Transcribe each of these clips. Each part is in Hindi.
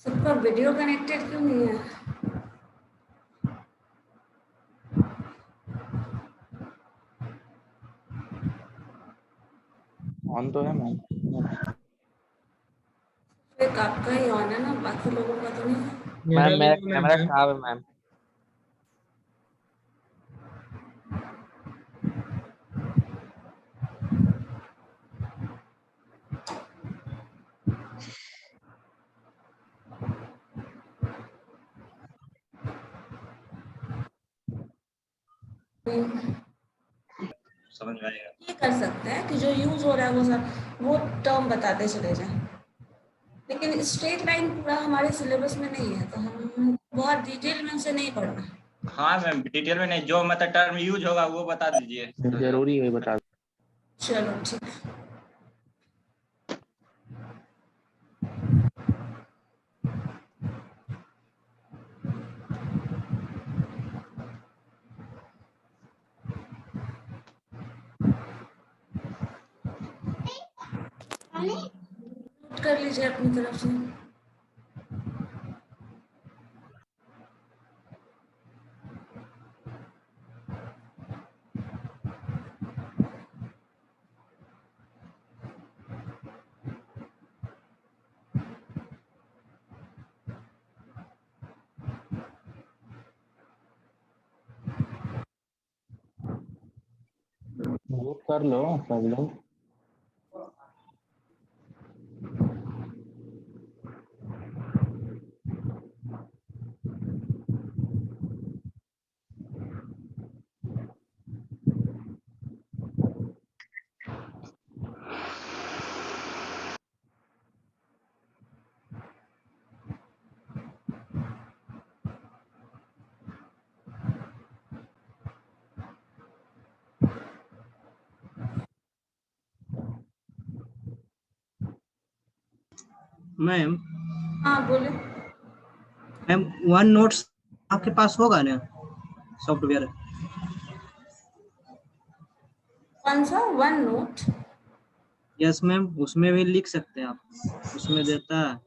सबका वीडियो कनेक्टेड क्यों नहीं है? ऑन तो है मैम। एक आपका ही ऑन है ना, बाकी लोगों का तो नहीं है। मैम मेरा कैमरा खराब है मैम। समझ में आएगा। ये कर सकते हैं कि जो यूज हो रहा है वो टर्म बताते चले जाएं, लेकिन स्ट्रेट लाइन पूरा हमारे सिलेबस में नहीं है, तो हम बहुत डिटेल में उसे नहीं पढ़ना। हाँ मैम, डिटेल में नहीं, जो मतलब टर्म यूज होगा वो बता दीजिए। जरूरी है बता। चलो ठीक है। नोट कर लीजिए अपनी तरफ से। नोट कर लो सब लोग। मैम हाँ बोले। मैम वन नोट्स आपके पास होगा ना सॉफ्टवेयर? कौन सा वन नोट? यस मैम, उसमें भी लिख सकते हैं आप, उसमें देता है।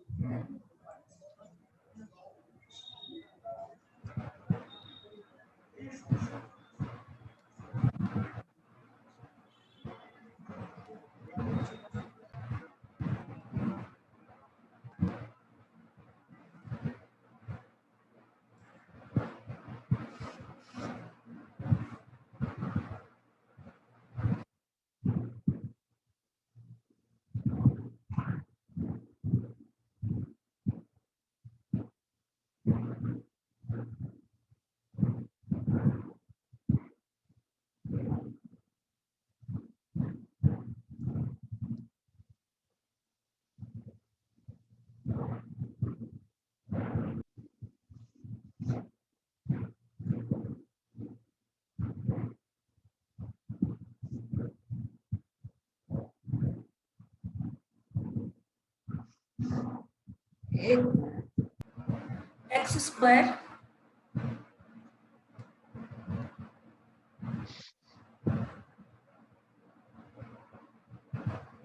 एक्स स्क्वायर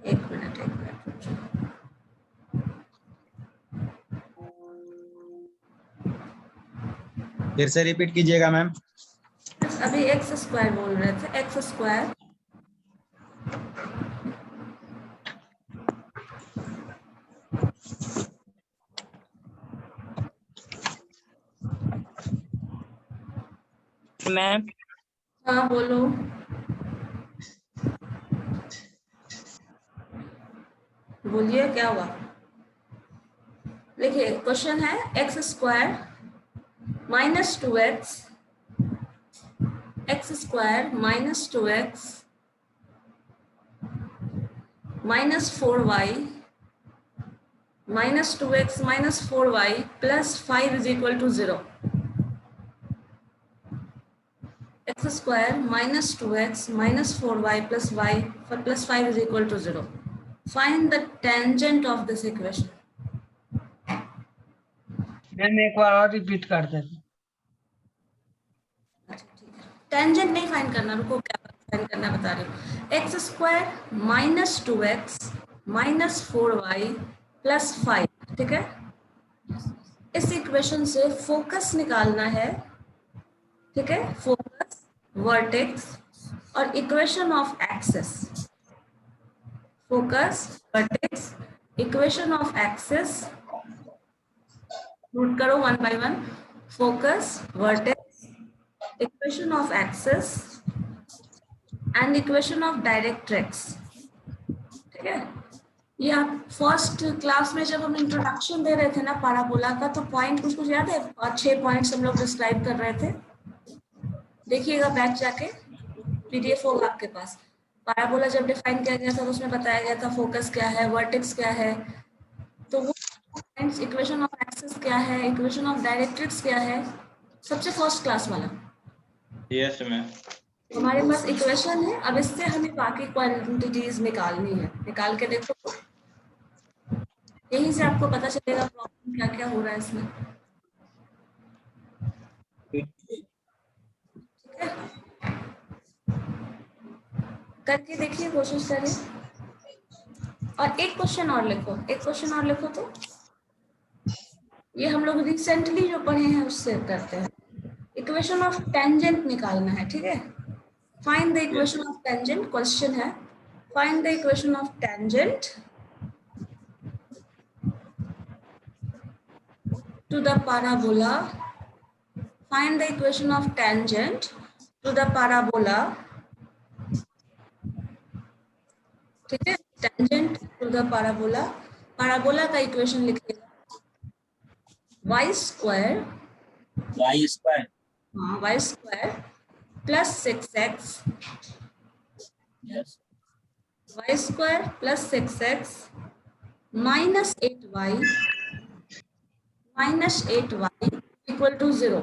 एक मिनट फिर से रिपीट कीजिएगा मैम। अभी एक्स स्क्वायर बोल रहे थे। एक्स स्क्वायर मैम हाँ बोलो। बोलिए क्या हुआ? देखिए क्वेश्चन है X square minus 2x, X square minus 2x minus 4y minus 2x minus 4y plus 5 is equal to 0। X square minus 2x minus 4y plus 5 is equal to 0। Find the tangent of this equation. Ma'am एक बार और रिपीट कर दें। टेंजेंट नहीं फाइंड करना, रुको क्या फाइंड करना बता रही हूँ। X square minus 2x minus 4y plus 5, ठीक है। इस इक्वेशन से फोकस निकालना है, ठीक है, फोकस, वर्टेक्स और equation of axis. Focus, vertex, equation of axis, note करो one by one. Focus, vertex, equation of axis and equation of directrix, ठीक है। ये आप फर्स्ट क्लास में जब हम इंट्रोडक्शन दे रहे थे ना पैराबोला का, तो पॉइंट कुछ कुछ याद है, 6 पॉइंट्स हम लोग डिस्क्राइब कर रहे थे। देखिएगा बैक जाके, पीडीएफ होगा आपके पास। पैराबोला जब डिफाइन किया गया था तो उसमें बताया गया था फोकस क्या है, वर्टेक्स क्या है, तो वो पॉइंट्स, इक्वेशन ऑफ एक्सिस क्या है, इक्वेशन ऑफ डायरेक्ट्रिक्स क्या है, सबसे फर्स्ट क्लास वाला। Yes ma'am. हमारे पास इक्वेशन है, अब इससे हमें बाकी क्वांटिटीज निकालनी है। निकाल के देखो, यहीं से आपको पता चलेगा प्रॉब्लम क्या क्या हो रहा है इसमें, ठीक है। करके देखिए, कोशिश करिए। और एक क्वेश्चन और लिखो, एक क्वेश्चन और लिखो। तो ये हम लोग रिसेंटली जो पढ़े हैं उससे करते हैं। इक्वेशन ऑफ टेंजेंट निकालना है, ठीक है। Find the equation of tangent, question है find the equation of tangent to the parabola. Find the equation of tangent to the parabola, ठीक है। Tangent to the parabola, parabola का इक्वेशन लिखिएगा y स्क्वायर, हाँ y square plus 6x, y square plus 6x minus 8y equal to 0।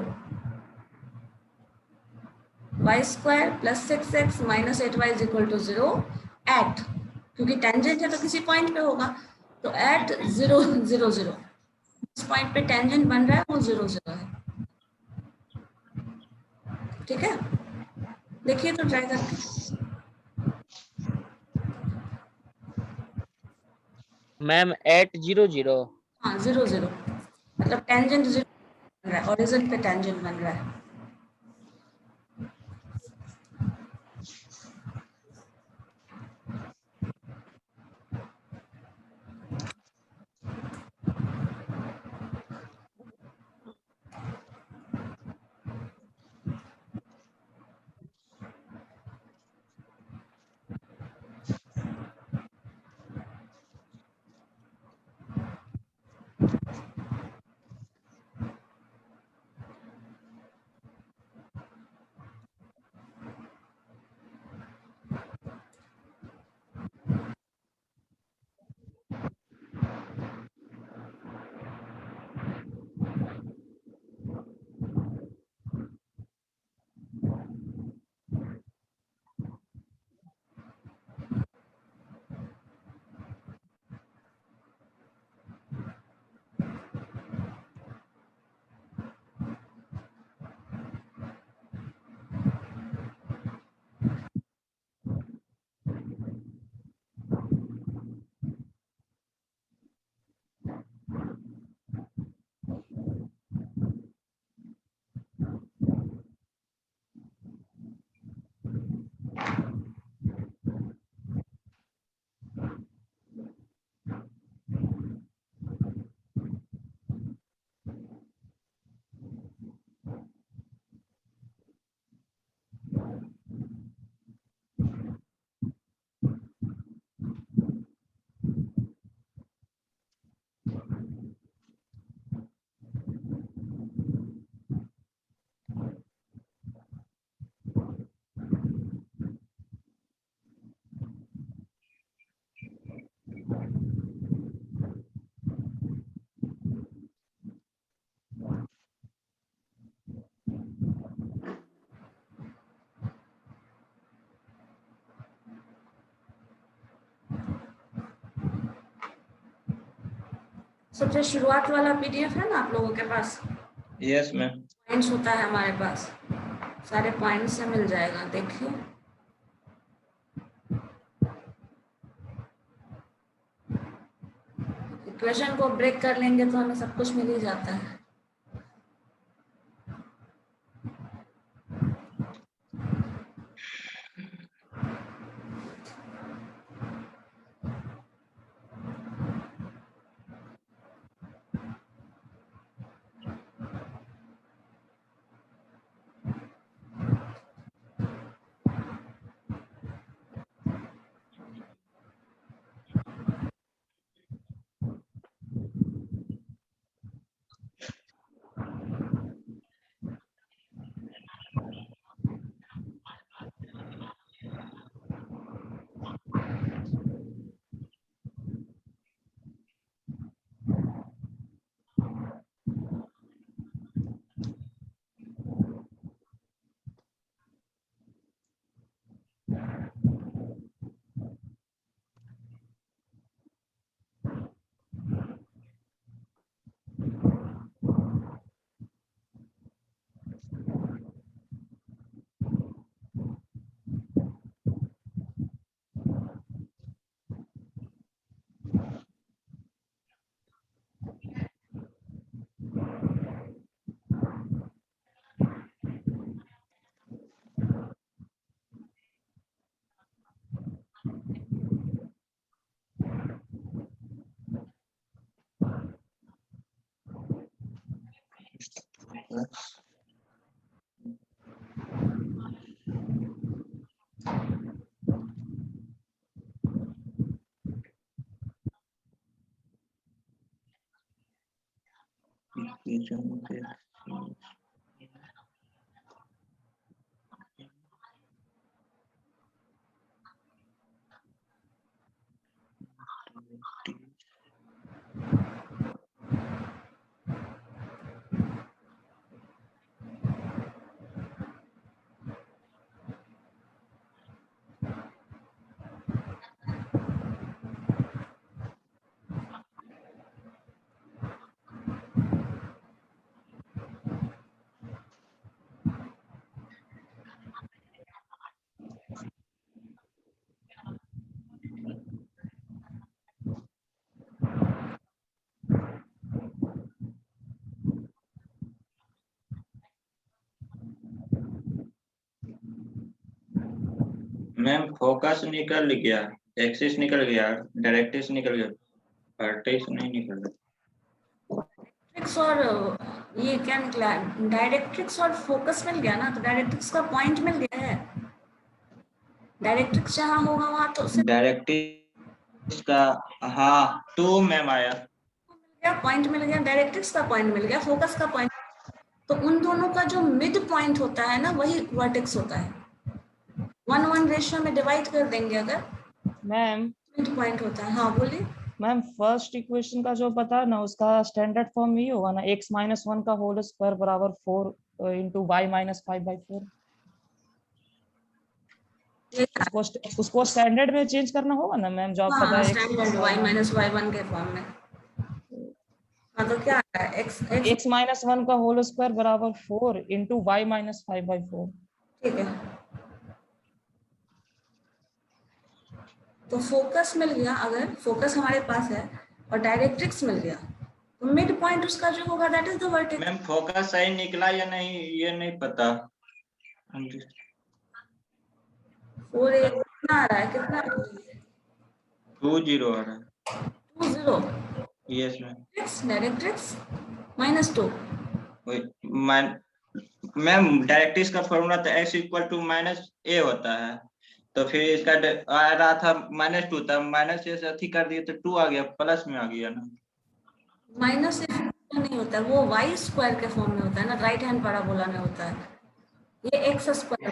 y square plus 6x minus 8y is equal to 0 at, क्योंकि टेंजेंट है तो किसी पॉइंट पे होगा, तो एट 0 0 0, इस पॉइंट पे टेंजेंट बन रहा है वो 0 0 है, ठीक है। देखिए तो ट्राई करके। मैम 800। हाँ 0 0, मतलब टेंजेंट 0 बन रहा है, ओरिजिन पे टेंजेंट बन रहा है। सबसे शुरुआत वाला पीडीएफ है ना आप लोगों के पास? Yes ma'am. पॉइंट्स होता है हमारे पास, सारे पॉइंट्स से मिल जाएगा, देखिए। इक्वेशन को ब्रेक कर लेंगे तो हमें सब कुछ मिल ही जाता है। मैम फोकस निकल गया, एक्सिस निकल गया, डायरेक्ट्रिक्स निकल गया, वर्टेक्स नहीं निकल गया। डायरेक्ट्रिक्स और ये क्या निकला, डायरेक्ट्रिक्स और फोकस मिल गया ना, तो डायरेक्ट्रिक्स का पॉइंट मिल गया है। डायरेक्ट्रिक्स जहाँ होगा वहां तो सिर्फ डायरेक्ट्रिक्स का हाँ 2 मैम आया, पॉइंट मिल गया, डायरेक्ट्रिक्स का पॉइंट मिल गया, फोकस का पॉइंट। तो उन दोनों का जो मिड पॉइंट होता है ना, वही वर्टेक्स होता है। 1:1 रेशियो में डिवाइड कर देंगे अगर, मैम मिड पॉइंट होता है। हाँ बोलिए। मैम फर्स्ट इक्वेशन का जो बता ना, उसका स्टैंडर्ड फॉर्म ये होगा ना, x-1 का होल स्क्वायर बराबर 4 into y-5/4। उसको स्टैंडर्ड में चेंज करना होगा ना मैम, जो आप हाँ बताए स्टैंडर्ड y-y1 के फॉर्म में। हाँ तो क्या आता है, x-1 का होल स्क्वायर बराबर 4 into y-5/4। ठीक है, तो फोकस मिल गया, अगर फोकस हमारे पास है और डायरेक्ट्रिक्स मिल गया, तो मिड पॉइंट उसका जो होगा that is the vertex. Ma'am focus सही निकला या नहीं ये नहीं पता। 4 कितना आ रहा है, कितना आ रहा है? 2-0 आ रहा है। 2-0 yes ma'am. Directrix -2। Ma'am directrix का फॉर्मूला तो x = -a होता है, तो फिर इसका आ रहा था -2 था, माइनस से अथी कर दिए तो 2 आ गया, प्लस में आ गया ना। माइनस से नहीं होता है, वो वाई स्क्वायर के फॉर्म में होता है ना, राइट हैंड पैराबोला में होता है। ये एक्स स्क्वायर,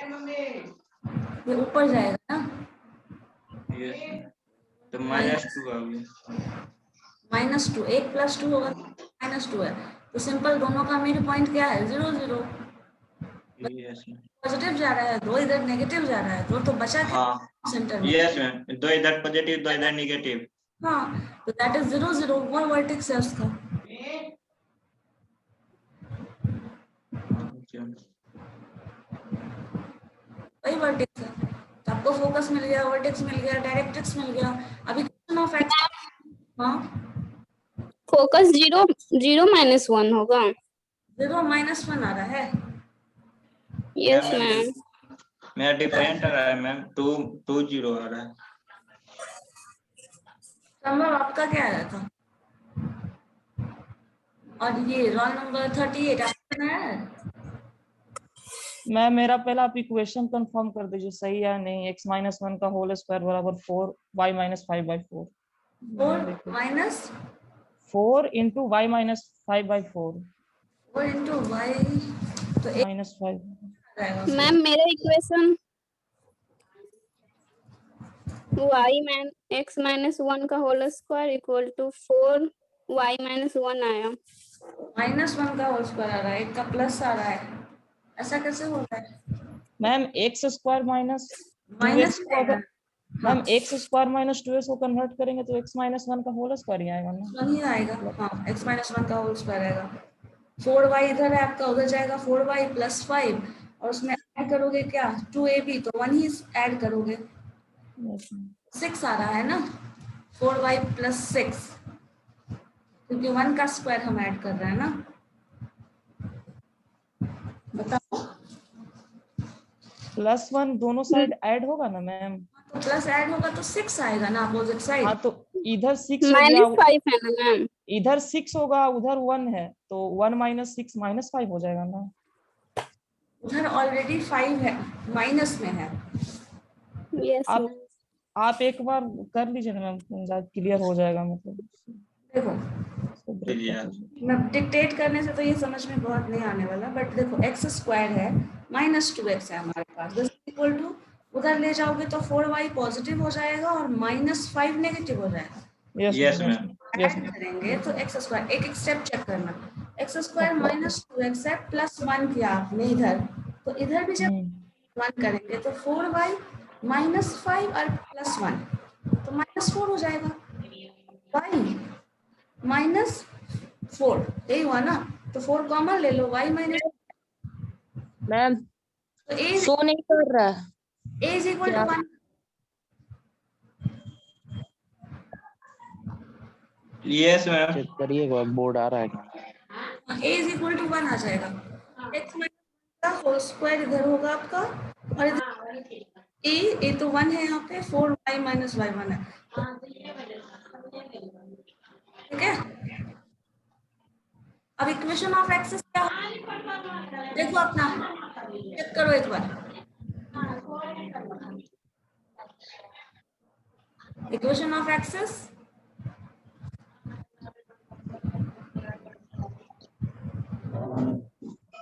ये ऊपर जाएगा ना। यस तो -2 आ गया। -2, 1 + 2 होगा, -2 है, तो सिंपल दोनों का मिड पॉइंट क्या है, 0-0। यस पॉजिटिव जा रहा है, 2 इधर नेगेटिव जा रहा है, तो बचा क्या हाँ सेंटर में। यस मैम, 2 इधर पॉजिटिव 2 इधर नेगेटिव। हाँ तो दैट इज 0-0, वो वर्टेक्स है उसका। वही वर्टेक्स है। तो आपको फोकस मिल गया, वर्टेक्स मिल गया, डायरेक्ट्रिक्स मिल गया। अभी क्वेश्चन ऑफ एक्स। हाँ फोकस 0 0 -1 होगा। 0 -1 आ रहा है। Yes ma'am ma'am. मेरा डिफरेंट आ रहा है मैम, 2 2 0 आ रहा है। संभव आपका क्या आया था? और ये रोल नंबर 38 आपका है? मैं मेरा पहला आप इक्वेशन कंफर्म कर दीजिए सही है या नहीं। x - 1 का होल स्क्वायर बराबर 4 y - 5/4। 4 minus 4 into y - 5/4 4 into Y, तो एक -5। आएगा। मैम मेरा इक्वेशन x -1 का whole square equal to 4 y -1 आया। -1 का होल स्क्वायर आ रहा है, एक का प्लस आ रहा है, ऐसा कैसे हो रहा है? Ma'am x square minus 2x minus को अगर ma'am x square minus 2x को कन्वर्ट करेंगे तो x - 1 का होल स्क्वायर ही आएगा ना। 1 ही आएगा। हाँ, x -1 का होल स्क्वायर आएगा। 4y इधर है आपका, उधर जाएगा 4y + 5 और उसमें ऐड करोगे क्या 2ab, तो 1 ही ऐड करोगे। 6 आ रहा है ना, 4y + 6, क्योंकि 1 का स्क्वायर हम ऐड कर रहे हैं ना। बताओ, +1 दोनों साइड ऐड होगा ना मैम। तो प्लस ऐड होगा तो 6 आएगा ना अपोजिट साइड। हाँ तो इधर 6 हो गया, -5 है ना मैम। इधर 6 होगा, उधर 1 है, तो 1 - 6 -5 हो जाएगा ना। उधर ऑलरेडी 5 है, माइनस में है। यस आप मैम। आप एक बार कर लीजिए ना मैम, क्लियर हो जाएगा मतलब। देखो, इसको ब्रेक कर चलिए। दीजिए। मैं डिक्टेट करने से तो ये समझ में बहुत नहीं आने वाला, बट देखो x² है -2x है हमारे पास, दिस इक्वल टू उधर ले जाओगे तो 4y पॉजिटिव हो जाएगा और -5 नेगेटिव हो जाएगा। Yes ma'am. Yes add ma'am. करेंगे तो x², एक एक स्टेप चेक करना। x² -2x है, +1 किया आपने इधर, तो इधर भी जब 1 करेंगे तो 4y -5 और +1 तो -4 हो जाएगा। y -4 यही हुआ ना, तो 4 कॉमन ले लो, y माइनस, मैम तो a शो नहीं कर रहा है। Is equal to 1। Yes ma'am. Check करिए एक बार, बोर्ड आ रहा है। a इज इक्वल टू 1 आ जाएगा। x माइनस का होल स्क्वायर इधर होगा आपका, और इधर a तो 1 है, यहाँ पे 4y - y1 है, ठीक है। अब इक्वेशन ऑफ एक्सेस क्या होगा? देखो अपना चेक करो एक बार। इक्वेशन ऑफ एक्सेस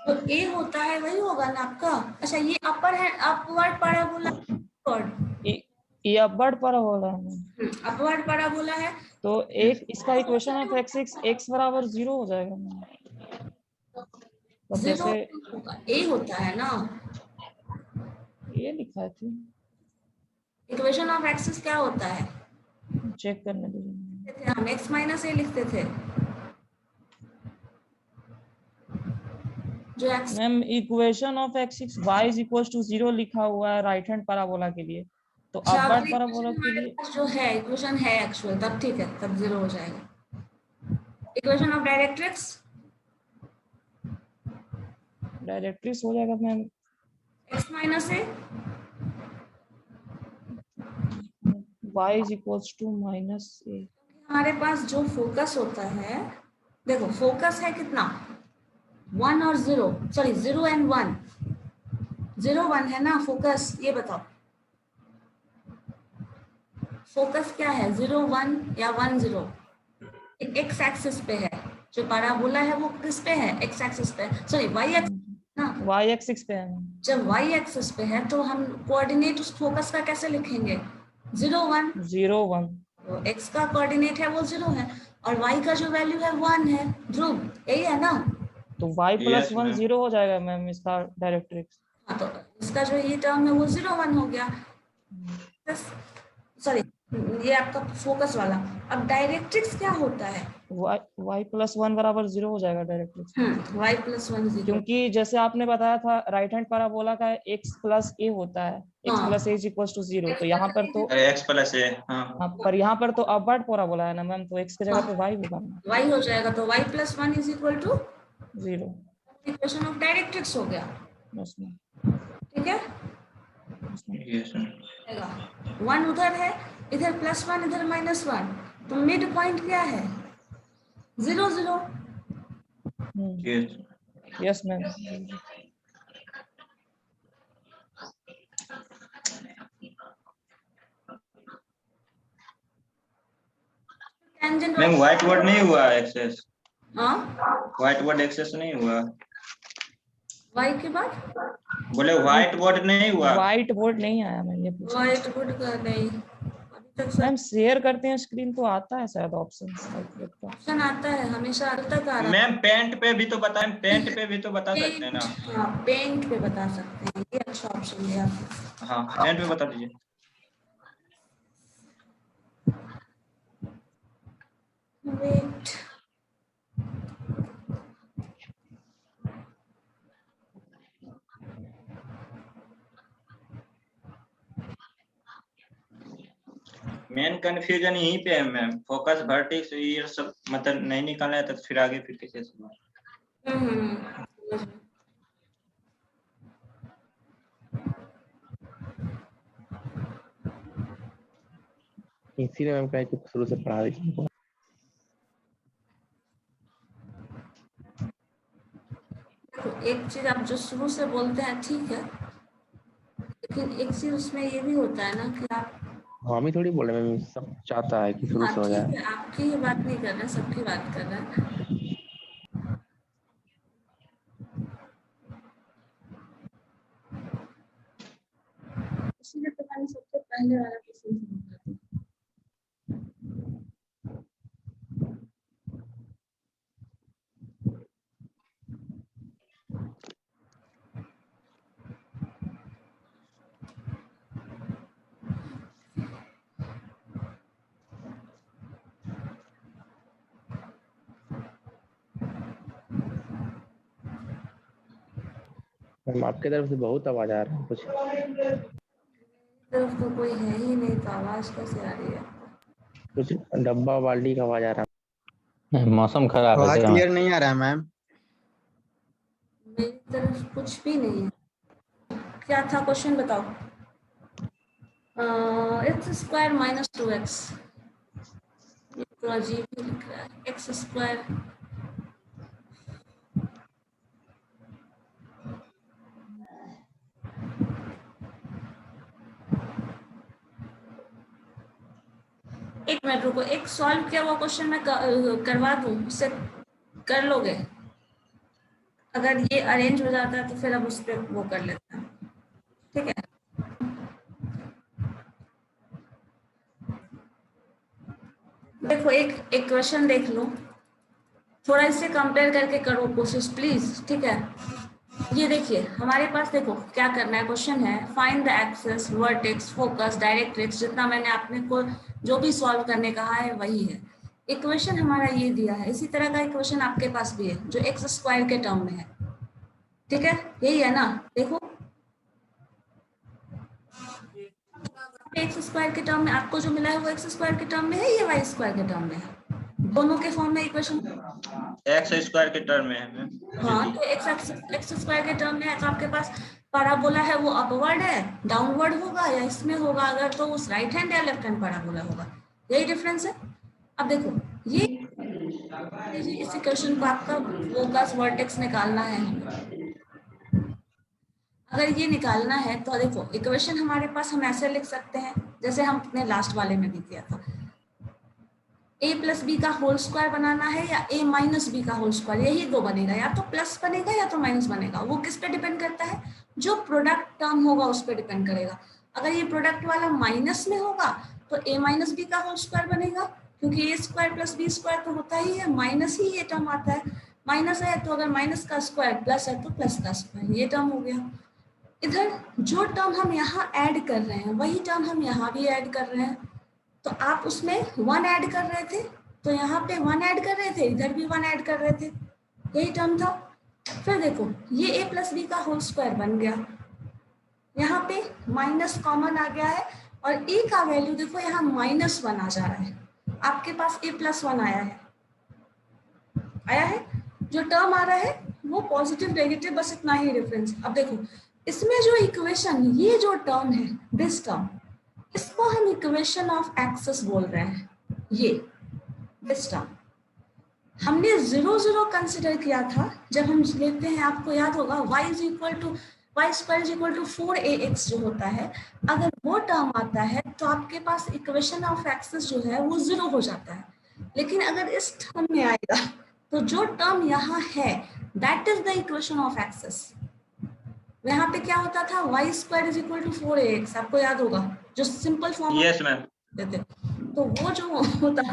तो ए होता है, वही होगा ना आपका। अच्छा, ये अपर है, अपवर्ड पैराबोला, ये अपवर्ड पैराबोला है, अपवर्ड पैराबोला है, तो एक इसका इक्वेशन ऑफ x बराबर 0 हो जाएगा ना। तो 0 जैसे ए होता है ना। ये लिखा थी, इक्वेशन ऑफ एक्सेस क्या होता है? चेक करने दीजिए। हम x - a लिखते थे, जो x ma'am equation of x y = 0 लिखा हुआ है राइट हैंड पैराबोला के लिए, तो अपवर्ड पैराबोला के लिए जो है इक्वेशन है एक्चुअल, तब ठीक है, तब 0 हो जाएगा। इक्वेशन ऑफ डायरेक्ट्रिक्स डायरेक्ट्रिक्स हो जाएगा ma'am x - a y = -a। हमारे पास जो फोकस होता है, देखो फोकस है कितना, 1 और 0, सॉरी 0 एंड 1, 0 1 है ना फोकस। ये बताओ फोकस क्या है, 0 1 या 1 0? एक्स एक्सिस पे है, जो पैराबोला है वो किस पे है, एक्स एक्सिस पे, सॉरी वाई एक्सिस ना। y एक्सिस पे है। जब वाई एक्सिस पे है तो हम कोऑर्डिनेट उस फोकस का कैसे लिखेंगे, 0 1, 0 1। तो एक्स का कोऑर्डिनेट है वो 0 है और वाई का जो वैल्यू है 1 है, ध्रुव यही है ना। तो y + Yes, 1 ma'am. 0 हो जाएगा मैम इसका डायरेक्ट्रिक्स। हाँ, तो इसका जो ये टर्म है वो 0 1 हो गया, सॉरी ये आपका फोकस वाला। अब डायरेक्ट्रिक्स क्या होता है? y प्लस 1 बराबर 0 हो जाएगा डायरेक्टली, y प्लस 1 0। क्योंकि जैसे आपने बताया था राइट हैंड पैराबोला का x प्लस a होता है, x हाँ। Plus a is equal to 0, तो यहाँ पर तो x प्लस a, हाँ हाँ, पर यहाँ पर तो अपवर्ड पैराबोला है ना मैम, तो x की जगह पे y होगा ना, y हो जाएगा, तो y प्लस 1 is equal to 0। Equation of directrix हो गया। बस में ठीक है, yes ma'am। 1 उधर है, इधर प्लस 1, इधर माइनस 1, तो मिड पॉइंट क्या है? 0 0। yes yes ma'am. Tangent ma'am white board नहीं हुआ एक्सेस, हाँ, व्हाइट बोर्ड एक्सेस नहीं हुआ, y के बाद बोले व्हाइट बोर्ड नहीं हुआ। व्हाइट बोर्ड नहीं आया मैम, ये पूछा व्हाइट बोर्ड का नहीं अभी तक मैम। शेयर करते हैं स्क्रीन तो आता है शायद ऑप्शन का। ऑप्शन आता है, हमेशा अब तक आ रहा है। मैम पेंट पे भी तो बताएं, पेंट पे भी तो बता सकते हैं ना। हाँ, पेंट पे बता सकते हैं, ये अच्छा ऑप्शन है आपको। हाँ पेंट पे बता दीजिए। वेट, मेन कंफ्यूजन यहीं पे है मैम, फोकस वर्टेक्स ये सब मतलब नहीं निकालना है तो फिर आगे फिर कैसे समझ। इसीलिए मैम कहे कि शुरू से पढ़ा दीजिए। एक चीज आप जो शुरू से बोलते हैं ठीक है, लेकिन एक चीज उसमें ये भी होता है ना कि आप, हम ही थोड़ी बोल रहे मैम, सब चाहता है कि शुरू से हो ठीक जाए। है, आपकी ही बात नहीं कर रहे, सबकी बात कर रहे हैं। इसलिए तो मैंने सबसे पहले वाला क्वेश्चन समझा था। मैम आपके तरफ से बहुत आवाज आ रहा है कुछ। तरफ तो कोई है ही नहीं, तो आवाज कैसे आ रही है? कुछ डब्बा बाल्टी का आवाज आ रहा मौसम खराब है आवाज क्या? क्लियर नहीं आ रहा है मैम। मेरी तरफ कुछ भी नहीं है। क्या था क्वेश्चन बताओ? एक्स स्क्वायर माइनस 2x, ये तो अजीब ही लिख रहा है, एक्स स्क्वायर एक मिनट रुको, एक सॉल्व किया हुआ क्वेश्चन मैं करवा दूं, उससे कर लोगे? अगर ये अरेंज हो जाता है तो फिर अब उस पर वो कर लेते हैं, ठीक है? देखो एक क्वेश्चन देख लो, थोड़ा इससे कंपेयर करके करो कोशिश प्लीज, ठीक है? ये देखिए हमारे पास, देखो क्या करना है, क्वेश्चन है find the axis, vertex, focus, directrix, जितना मैंने आपने को जो भी सॉल्व करने कहा है वही है। इक्वेशन हमारा ये दिया है, इसी तरह का इक्वेशन आपके पास भी है जो एक्स स्क्वायर के टर्म में है, ठीक है? यही है ना, देखो एक्स स्क्वायर के टर्म में आपको जो मिला है वो एक्स स्क्वायर के टर्म में है, ये वाई स्क्वायर के टर्म में है, दोनों के फॉर्म में इक्वेशन एक्स स्क्वायर के टर्म में है मैम। हाँ, तो एक्स स्क्वायर के टर्म में है, तो आपके पास पैराबोला है वो अपवर्ड है, डाउनवर्ड होगा या इसमें होगा, अगर तो उस राइट हैंड या लेफ्ट हैंड पैराबोला होगा, यही डिफरेंस है। अब देखो ये इस इक्वेशन को आपका फोकस वर्टेक्स निकालना है, अगर ये निकालना है तो देखो इक्वेशन हमारे पास हम ऐसे लिख सकते हैं जैसे हम अपने लास्ट वाले में भी किया था, a प्लस बी का होल स्क्वायर बनाना है या a माइनस बी का होल स्क्वायर, यही दो बनेगा, या तो प्लस बनेगा या तो माइनस बनेगा, वो किस पे डिपेंड करता है? जो प्रोडक्ट टर्म होगा उस पर डिपेंड करेगा। अगर ये प्रोडक्ट वाला माइनस में होगा तो a माइनस बी का होल स्क्वायर बनेगा, क्योंकि a square plus B square तो होता ही है, माइनस ही ये टर्म आता है, माइनस है तो अगर माइनस का स्क्वायर प्लस है तो प्लस का स्क्वायर, ये टर्म हो गया। इधर जो टर्म हम यहाँ ऐड कर रहे हैं वही टर्म हम यहाँ भी ऐड कर रहे हैं, तो आप उसमें 1 ऐड कर रहे थे, तो यहाँ पे 1 ऐड कर रहे थे, इधर भी 1 ऐड कर रहे थे, यही टर्म था। फिर देखो ये a प्लस बी का होल स्क्वायर बन गया, यहाँ पे माइनस कॉमन आ गया है और a का वैल्यू देखो यहाँ -1 आ जा रहा है, आपके पास a प्लस 1 आया है, जो टर्म आ रहा है वो पॉजिटिव नेगेटिव, बस इतना ही डिफरेंस। अब देखो इसमें जो इक्वेशन, ये जो टर्म है दिस टर्म, इसको हम इक्वेशन ऑफ एक्सेस बोल रहे हैं। ये दिस टर्म हमने 0 0 कंसिडर किया था जब हम लेते हैं, आपको याद होगा y square is equal to 4ax जो होता है, अगर वो टर्म आता है तो आपके पास इक्वेशन ऑफ एक्सेस जो है वो 0 हो जाता है। लेकिन अगर इस टर्म में आएगा तो जो टर्म यहाँ है that is the equation of axis. यहाँ पे क्या होता था, y square is equal to 4ax, आपको याद होगा जो सिंपल फॉर्म यस मैम। देते, तो वो जो होता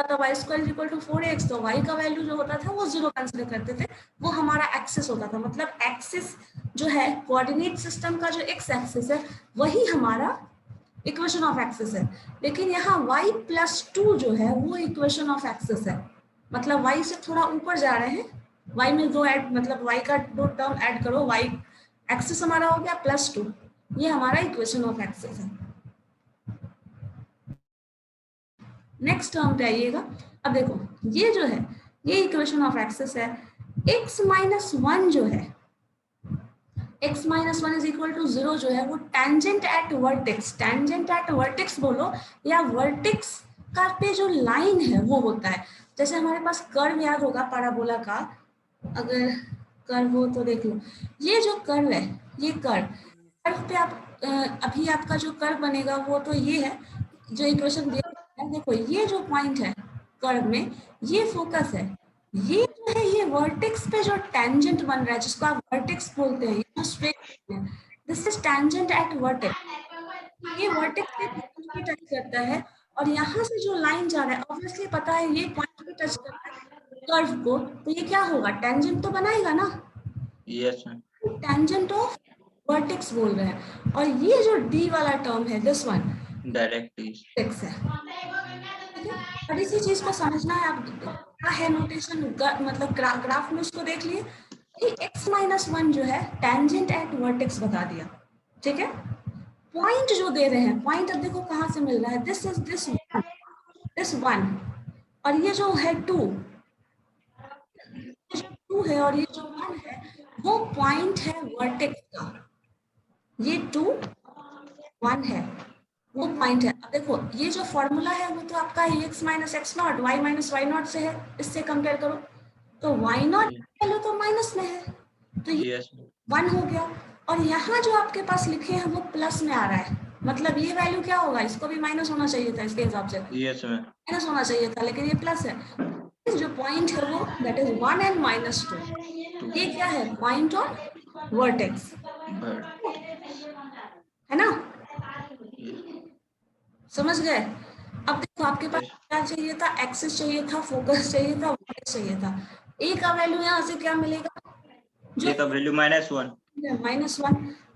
था y square is equal to 4x, तो y का वैल्यू जो होता था वो 0 कंसिडर करते थे, वो हमारा एक्सिस होता था। मतलब एक्सिस जो है कोऑर्डिनेट सिस्टम का जो x एक्सिस है वही हमारा इक्वेशन ऑफ एक्सिस है। लेकिन यहाँ y प्लस 2 जो है वो इक्वेशन ऑफ एक्सिस है, मतलब y से थोड़ा ऊपर जा रहे हैं, y में 2 ऐड, मतलब y का 2 टर्म ऐड करो, y एक्सिस हमारा हो गया +2, ये हमारा इक्वेशन ऑफ एक्सिस है। नेक्स्ट टर्म पे आइएगा। अब देखो ये जो है ये इक्वेशन ऑफ एक्सिस है, x माइनस 1 जो है, x minus 1 is equal to 0 जो है वो tangent at vertex, tangent at vertex बोलो या वर्टेक्स का पे जो लाइन है वो होता है। जैसे हमारे पास कर्व याद होगा पैराबोला का, अगर कर्व हो तो देख लो, ये जो कर्व है, ये कर्व पे आप अभी आपका जो कर्व बनेगा वो तो ये है जो इक्वेशन दिया है। देखो ये जो पॉइंट है कर्व में, ये फोकस है, ये जो है ये वर्टेक्स पे जो टेंजेंट बन रहा है जिसको आप वर्टेक्स बोलते हैं, ये जो स्ट्रेट है, this is tangent at vertex. ये वर्टेक्स पे टच करता है और यहाँ से जो लाइन जा रहा है ऑब्वियसली पता है ये पॉइंट पे टच करता है कर्व को, तो ये क्या होगा, टेंजेंट तो बनाएगा ना। Yes ma'am. Tangent of vertex बोल रहे हैं। और ये जो डी वाला टर्म है दिस वन डायरेक्ट है। और इसी चीज को समझना है, आप क्या है नोटेशन, मतलब ग्राफ में उसको देख लिए, x माइनस 1 जो है टेंजेंट एट वर्टेक्स बता दिया, ठीक है। पॉइंट जो दे रहे हैं, पॉइंट अब देखो कहाँ से मिल रहा है, दिस इज दिस वन, और ये जो है 2 है और ये जो 1 है वो पॉइंट है वर्टेक्स का, ये 2 1 है वो पॉइंट है। अब देखो ये जो फॉर्मूला है वो तो आपका x minus X not y minus Y not से है, इससे कंपेयर करो तो y नॉट वैल्यू तो माइनस में है, तो ये 1 हो गया। और यहाँ जो आपके पास लिखे हैं वो प्लस में आ रहा है, मतलब ये वैल्यू क्या होगा, इसको भी माइनस होना चाहिए था, इसके हिसाब से माइनस होना चाहिए था, लेकिन ये प्लस है। जो पॉइंट है वो दैट इज 1 एंड -2, ये क्या है, पॉइंट ऑन वर्टेक्स, है ना, समझ गए। अब देखो आपके पास क्या चाहिए था, एक्सिस चाहिए था, फोकस चाहिए था, वर्टेक्स चाहिए था। ए का वैल्यू यहाँ से क्या मिलेगा, जो का वैल्यू -1,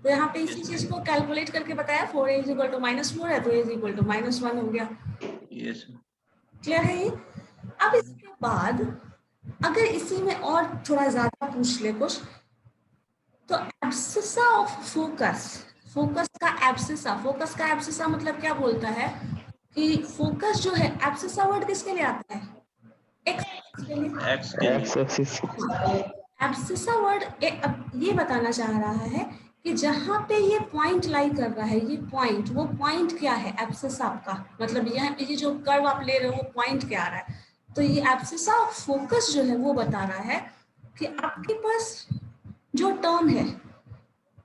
तो यहाँ पे इसी चीज को कैलकुलेट करके बताया, 4a = -4 है तो a = -1 हो गया। यस क्लियर है ये। अब इसके बाद अगर इसी में और थोड़ा ज्यादा पूछ ले कुछ, तो एब्सिसा ऑफ फोकस, फोकस का एब्सिसा मतलब क्या बोलता है कि फोकस जो है, एब्सिसा वर्ड किसके लिए आता है, एक्स के लिए। एब्सिसा वर्ड ये बताना चाह रहा है कि जहां पे ये पॉइंट लाई कर रहा है, ये पॉइंट, वो पॉइंट क्या है एब्सिसा आपका, मतलब ये जो कर्व आप ले रहे हो वो पॉइंट क्या आ रहा है। तो ये एब्सिसा ऑफ फोकस जो है वो बता रहा है कि आपके पास जो टर्म है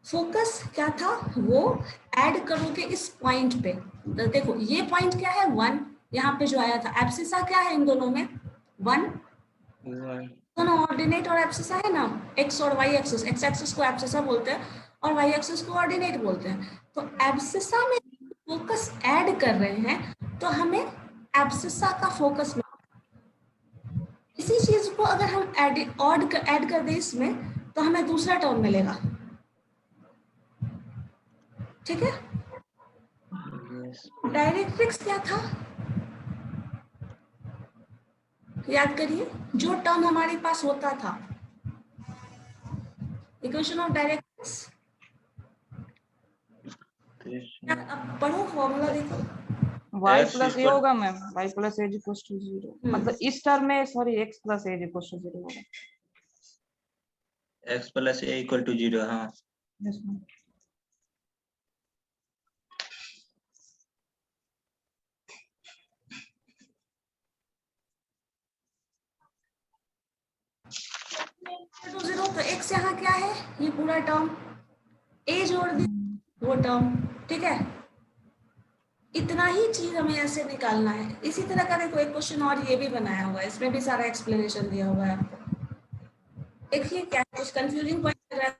फोकस क्या था, वो ऐड करोगे इस पॉइंट पे। तो देखो ये पॉइंट क्या है 1, यहाँ पे जो आया था, एब्सिसा क्या है इन दोनों में 1, दोनों ऑर्डिनेट और एब्सिसा है ना, एक्स और वाई एक्सिस, एक्स एक्सिस को एब्सिसा बोलते हैं और वाई एक्सिस को ऑर्डिनेट बोलते हैं। तो एब्सिसा में फोकस ऐड कर रहे हैं तो हमें एब्सिसा का फोकस मिलेगा। इसी चीज को अगर हम ऐड कर दें इसमें तो हमें दूसरा टर्म मिलेगा, ठीक है। डायरेक्ट्रिक्स क्या था? याद करिए, जो टर्म हमारे पास होता था, इक्वेशन ऑफ डायरेक्ट्रिक्स। अब पढ़ो फॉर्मूला देखो। y X plus A equal- होगा ma'am, y plus as equal to 0, मतलब इस टर्म में sorry x plus as equal to 0 होगा। x plus A equal to 0, हाँ। Yes ma'am. टू 0 तो x यहाँ क्या है? ये पूरा टर्म, a जोड़ दी वो टर्म, ठीक है। इतना ही चीज हमें ऐसे निकालना है। इसी तरह का देखो एक क्वेश्चन और ये भी बनाया हुआ है, इसमें भी सारा एक्सप्लेनेशन दिया हुआ है आपको। देखिए क्या कुछ कंफ्यूजिंग पॉइंट लग रहा है?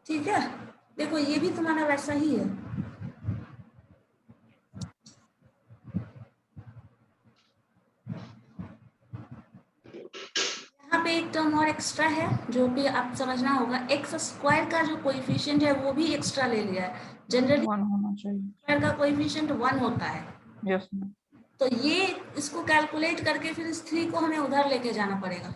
ठीक है, देखो ये भी तुम्हारा वैसा ही है। यहाँ पे एक टर्म और एक्स्ट्रा है जो कि आप समझना होगा। एक्स स्क्वायर का जो कोएफिशिएंट है वो भी एक्स्ट्रा ले लिया है। जनरली 1 होना चाहिए। स्क्वायर का कोएफिशिएंट 1 होता है। Yes ma'am. तो ये इसको कैलकुलेट करके फिर इस 3 को हमें उधर लेके जाना पड़ेगा।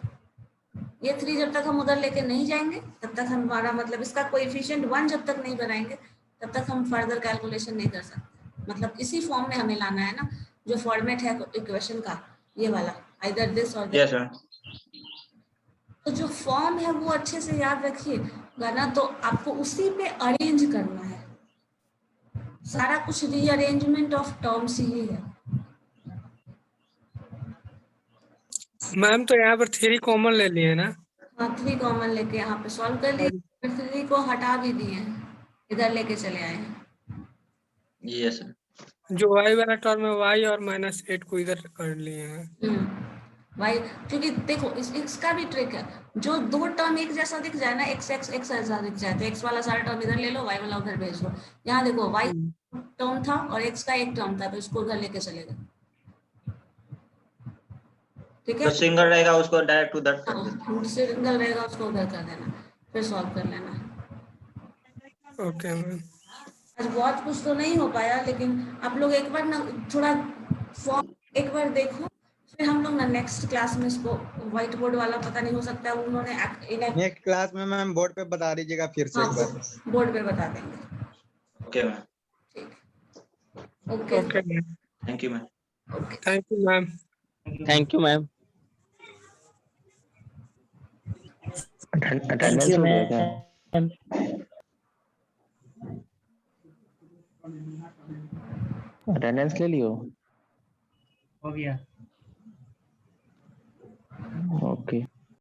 ये 3 जब तक हम उधर लेके नहीं जाएंगे तब तक हमारा मतलब इसका कोएफिशिएंट 1 जब तक नहीं बनाएंगे तब तक हम फर्दर कैलकुलेशन नहीं कर सकते। मतलब इसी फॉर्म में हमें लाना है ना, जो फॉर्मेट है इक्वेशन का, ये वाला, आइदर दिस और यस मैम। तो जो फॉर्म है वो अच्छे से याद रखिएगा ना, तो आपको उसी पे अरेंज करना है। सारा कुछ रीअरेंजमेंट ऑफ टर्म्स ही है। मैम तो यहाँ पर 3 कॉमन ले लिए ना। हाँ, 3 कॉमन लेके यहाँ पे सॉल्व कर लिए, फिर 3 को हटा भी दिए हैं, इधर लेके चले आए हैं। यस जो y वाला टर्म है y और -8 को इधर कर लिए हैं। भाई क्योंकि देखो इसका भी ट्रिक है, जो दो टर्म एक जैसा दिख जाए ना, x ऐसा दिख जाए तो x वाला सारा टर्म इधर ले लो, y वाला उधर भेज दो। यहाँ देखो y टर्म था और x का एक टर्म था, तो इसको उधर लेके चले गए। ठीक है, तो सिंगल रहेगा उसको डायरेक्ट उधर कर देना। सिंगल रहेगा उसको उधर कर देना, फिर सॉल्व कर लेना। Okay ma'am. आज बहुत कुछ तो नहीं हो पाया, लेकिन आप लोग एक बार ना थोड़ा फॉर्म एक बार देखो, फिर हम लोग ना नेक्स्ट क्लास में इसको व्हाइट बोर्ड वाला पता नहीं हो सकता है उन्होंने नेक्स्ट क्लास में मैम बोर्ड पे बता दीजिएगा फिर से एक बार। बोर्ड पे बता देंगे। Okay ma'am. ठीक, okay okay ma'am. Thank you ma'am. Okay. Thank you ma'am. Thank you ma'am. Attendance हो गया क्या? अटेंडेंस ले लियो। हो गया। ओके।